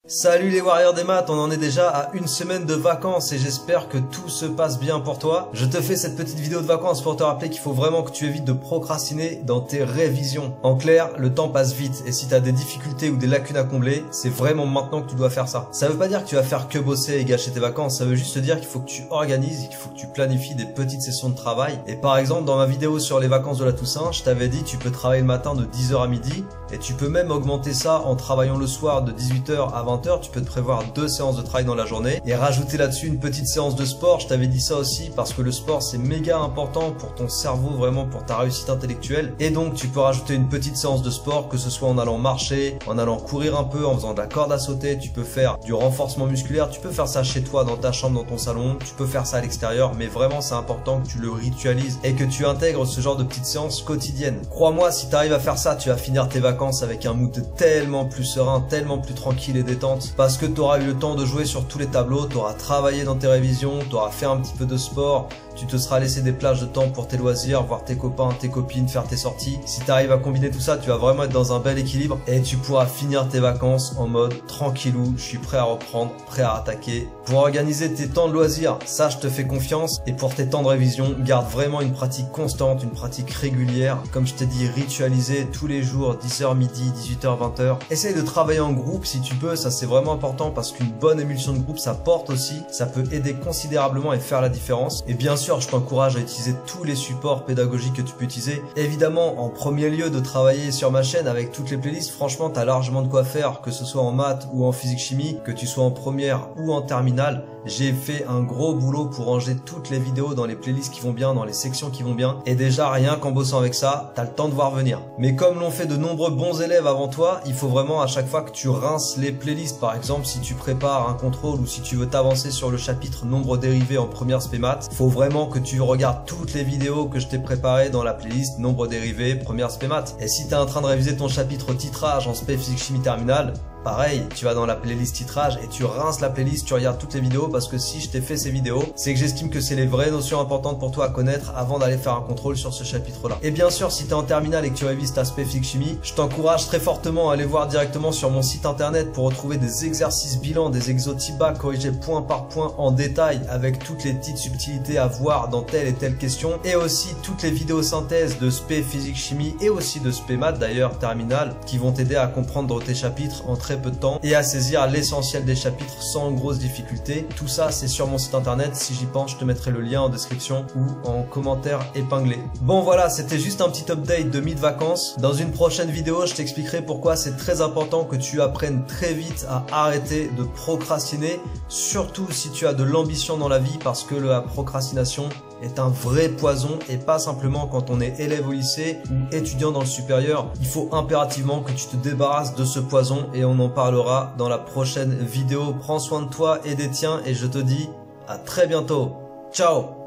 Salut les warriors des maths, on en est déjà à une semaine de vacances et j'espère que tout se passe bien pour toi. Je te fais cette petite vidéo de vacances pour te rappeler qu'il faut vraiment que tu évites de procrastiner dans tes révisions. En clair, le temps passe vite et si tu as des difficultés ou des lacunes à combler, c'est vraiment maintenant que tu dois faire ça. Ça veut pas dire que tu vas faire que bosser et gâcher tes vacances, ça veut juste te dire qu'il faut que tu organises et qu'il faut que tu planifies des petites sessions de travail. Et par exemple, dans ma vidéo sur les vacances de la Toussaint, je t'avais dit tu peux travailler le matin de 10h à midi et tu peux même augmenter ça en travaillant le soir de 18h à 20h. Tu peux te prévoir 2 séances de travail dans la journée et rajouter là-dessus une petite séance de sport. Je t'avais dit ça aussi parce que le sport c'est méga important pour ton cerveau, vraiment pour ta réussite intellectuelle. Et donc tu peux rajouter une petite séance de sport, que ce soit en allant marcher, en allant courir un peu, en faisant de la corde à sauter. Tu peux faire du renforcement musculaire, tu peux faire ça chez toi, dans ta chambre, dans ton salon, tu peux faire ça à l'extérieur, mais vraiment c'est important que tu le ritualises et que tu intègres ce genre de petites séances quotidiennes. Crois-moi, si tu arrives à faire ça, tu vas finir tes vacances avec un mood tellement plus serein, tellement plus tranquille et détente. Parce que tu auras eu le temps de jouer sur tous les tableaux, tu auras travaillé dans tes révisions, tu auras fait un petit peu de sport, tu te seras laissé des plages de temps pour tes loisirs, voir tes copains, tes copines, faire tes sorties. Si tu arrives à combiner tout ça, tu vas vraiment être dans un bel équilibre et tu pourras finir tes vacances en mode tranquillou, je suis prêt à reprendre, prêt à attaquer. Pour organiser tes temps de loisirs, ça je te fais confiance, et pour tes temps de révision, garde vraiment une pratique constante, une pratique régulière. Comme je t'ai dit, ritualiser tous les jours, 10h midi, 18h, 20h. Essaye de travailler en groupe si tu peux, ça c'est vraiment important parce qu'une bonne émulsion de groupe ça porte aussi, ça peut aider considérablement et faire la différence. Et bien sûr, je t'encourage à utiliser tous les supports pédagogiques que tu peux utiliser. Évidemment, en premier lieu de travailler sur ma chaîne avec toutes les playlists, franchement t'as largement de quoi faire, que ce soit en maths ou en physique-chimie, que tu sois en première ou en terminale. J'ai fait un gros boulot pour ranger toutes les vidéos dans les playlists qui vont bien, dans les sections qui vont bien. Et déjà, rien qu'en bossant avec ça, t'as le temps de voir venir. Mais comme l'ont fait de nombreux bons élèves avant toi, il faut vraiment à chaque fois que tu rinces les playlists. Par exemple, si tu prépares un contrôle ou si tu veux t'avancer sur le chapitre nombre dérivé en première spé maths, il faut vraiment que tu regardes toutes les vidéos que je t'ai préparées dans la playlist nombre dérivé première spé maths. Et si t'es en train de réviser ton chapitre titrage en spé physique chimie terminale, pareil, tu vas dans la playlist titrage et tu rinces la playlist, tu regardes toutes les vidéos parce que si je t'ai fait ces vidéos, c'est que j'estime que c'est les vraies notions importantes pour toi à connaître avant d'aller faire un contrôle sur ce chapitre-là. Et bien sûr, si tu es en terminale et que tu révises ta spé physique chimie, je t'encourage très fortement à aller voir directement sur mon site internet pour retrouver des exercices bilans, des exos TIBA corrigés point par point en détail avec toutes les petites subtilités à voir dans telle et telle question, et aussi toutes les vidéos synthèses de spé physique chimie et aussi de spé maths d'ailleurs terminale qui vont t'aider à comprendre tes chapitres en très peu de temps et à saisir l'essentiel des chapitres sans grosse difficulté. Tout ça c'est sur mon site internet, si j'y pense je te mettrai le lien en description ou en commentaire épinglé. Bon voilà, c'était juste un petit update de mi-vacances. Dans une prochaine vidéo je t'expliquerai pourquoi c'est très important que tu apprennes très vite à arrêter de procrastiner, surtout si tu as de l'ambition dans la vie, parce que la procrastination est un vrai poison et pas simplement quand on est élève au lycée ou étudiant dans le supérieur. Il faut impérativement que tu te débarrasses de ce poison et on en parlera dans la prochaine vidéo. Prends soin de toi et des tiens et je te dis à très bientôt. Ciao!